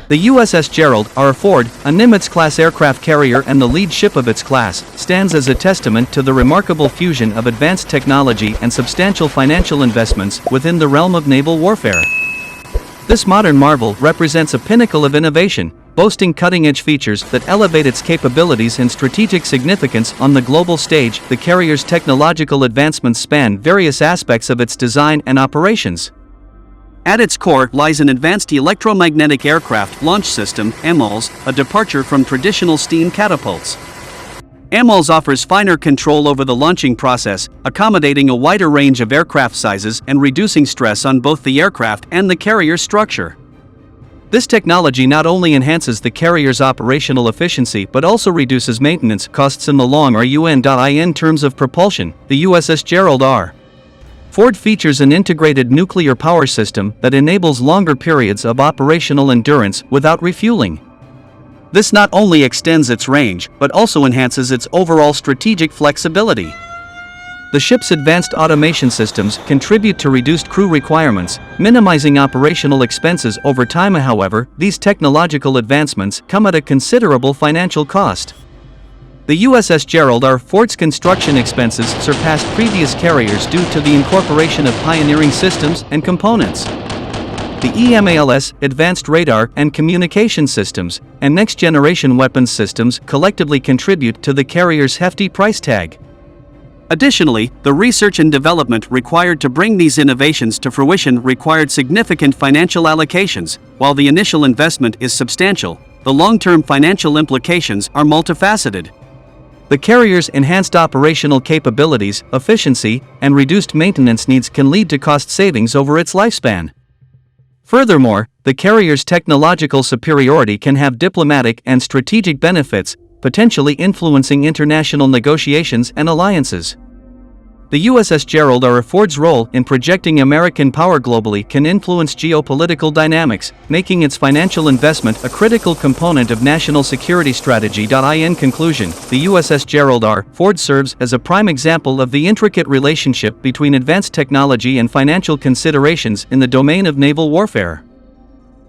The USS Gerald R. Ford, a Nimitz-class aircraft carrier and the lead ship of its class, stands as a testament to the remarkable fusion of advanced technology and substantial financial investments within the realm of naval warfare. This modern marvel represents a pinnacle of innovation, boasting cutting-edge features that elevate its capabilities and strategic significance on the global stage. The carrier's technological advancements span various aspects of its design and operations. At its core lies an advanced electromagnetic aircraft launch system, EMALS, a departure from traditional steam catapults. EMALS offers finer control over the launching process, accommodating a wider range of aircraft sizes and reducing stress on both the aircraft and the carrier's structure. This technology not only enhances the carrier's operational efficiency but also reduces maintenance costs in the long run. In terms of propulsion, the USS Gerald R. Ford features an integrated nuclear power system that enables longer periods of operational endurance without refueling. This not only extends its range, but also enhances its overall strategic flexibility. The ship's advanced automation systems contribute to reduced crew requirements, minimizing operational expenses over time. However, these technological advancements come at a considerable financial cost. The USS Gerald R. Ford's construction expenses surpassed previous carriers due to the incorporation of pioneering systems and components. The EMALS, advanced radar and communication systems, and next-generation weapons systems collectively contribute to the carrier's hefty price tag. Additionally, the research and development required to bring these innovations to fruition required significant financial allocations. While the initial investment is substantial, the long-term financial implications are multifaceted. The carrier's enhanced operational capabilities, efficiency, and reduced maintenance needs can lead to cost savings over its lifespan. Furthermore, the carrier's technological superiority can have diplomatic and strategic benefits, potentially influencing international negotiations and alliances. The USS Gerald R. Ford's role in projecting American power globally can influence geopolitical dynamics, making its financial investment a critical component of national security strategy. In conclusion, the USS Gerald R. Ford serves as a prime example of the intricate relationship between advanced technology and financial considerations in the domain of naval warfare.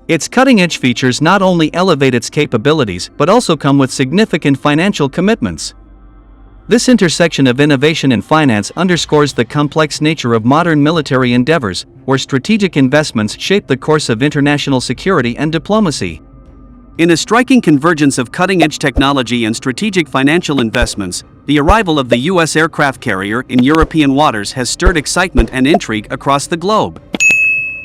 Its cutting-edge features not only elevate its capabilities but also come with significant financial commitments. This intersection of innovation and finance underscores the complex nature of modern military endeavors, where strategic investments shape the course of international security and diplomacy. In a striking convergence of cutting-edge technology and strategic financial investments, the arrival of the U.S. aircraft carrier in European waters has stirred excitement and intrigue across the globe.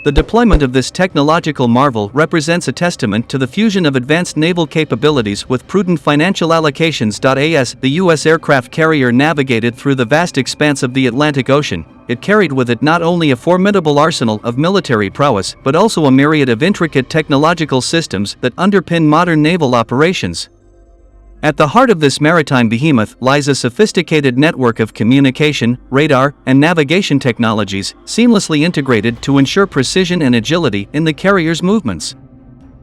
The deployment of this technological marvel represents a testament to the fusion of advanced naval capabilities with prudent financial allocations. As the U.S. aircraft carrier navigated through the vast expanse of the Atlantic Ocean, it carried with it not only a formidable arsenal of military prowess but also a myriad of intricate technological systems that underpin modern naval operations. At the heart of this maritime behemoth lies a sophisticated network of communication, radar, and navigation technologies, seamlessly integrated to ensure precision and agility in the carrier's movements.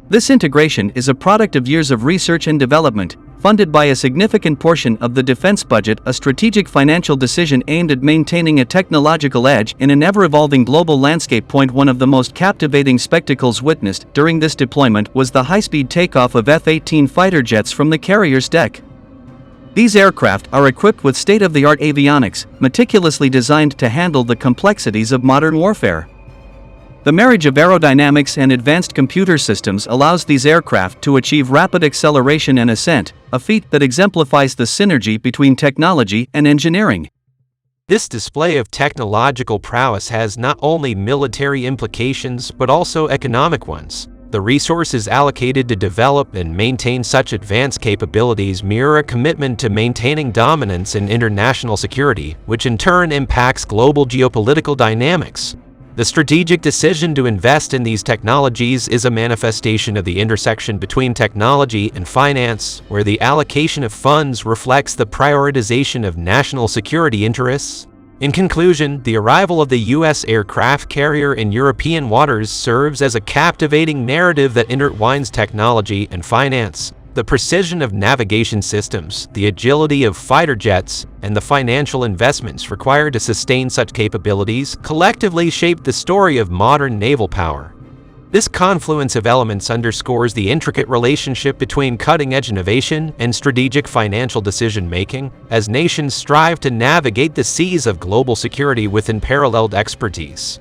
This integration is a product of years of research and development, funded by a significant portion of the defense budget, a strategic financial decision aimed at maintaining a technological edge in an ever-evolving global landscape. One of the most captivating spectacles witnessed during this deployment was the high-speed takeoff of F-18 fighter jets from the carrier's deck. These aircraft are equipped with state-of-the-art avionics, meticulously designed to handle the complexities of modern warfare. The marriage of aerodynamics and advanced computer systems allows these aircraft to achieve rapid acceleration and ascent, a feat that exemplifies the synergy between technology and engineering. This display of technological prowess has not only military implications but also economic ones. The resources allocated to develop and maintain such advanced capabilities mirror a commitment to maintaining dominance in international security, which in turn impacts global geopolitical dynamics. The strategic decision to invest in these technologies is a manifestation of the intersection between technology and finance, where the allocation of funds reflects the prioritization of national security interests. In conclusion, the arrival of the U.S. aircraft carrier in European waters serves as a captivating narrative that intertwines technology and finance. The precision of navigation systems, the agility of fighter jets, and the financial investments required to sustain such capabilities collectively shape the story of modern naval power. This confluence of elements underscores the intricate relationship between cutting-edge innovation and strategic financial decision-making, as nations strive to navigate the seas of global security with unparalleled expertise.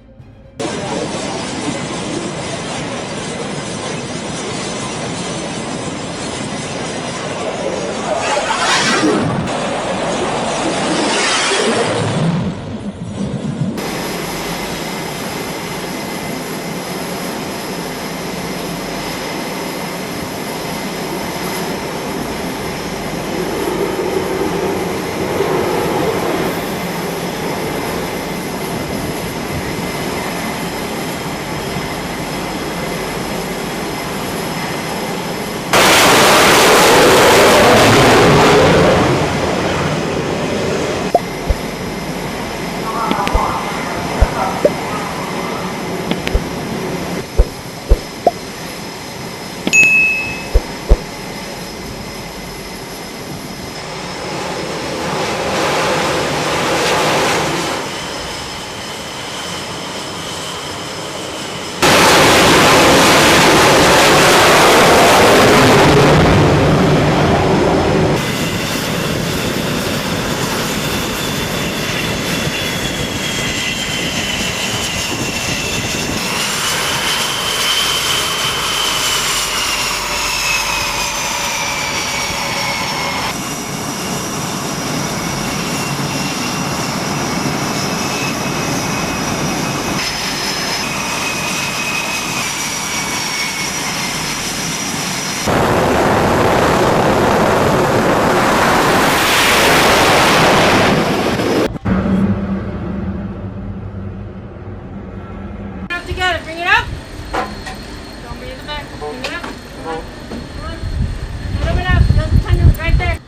Together, bring it up. Don't be in the back. Bring it up. Come on. Come on. A little bit up. Just turn it right there.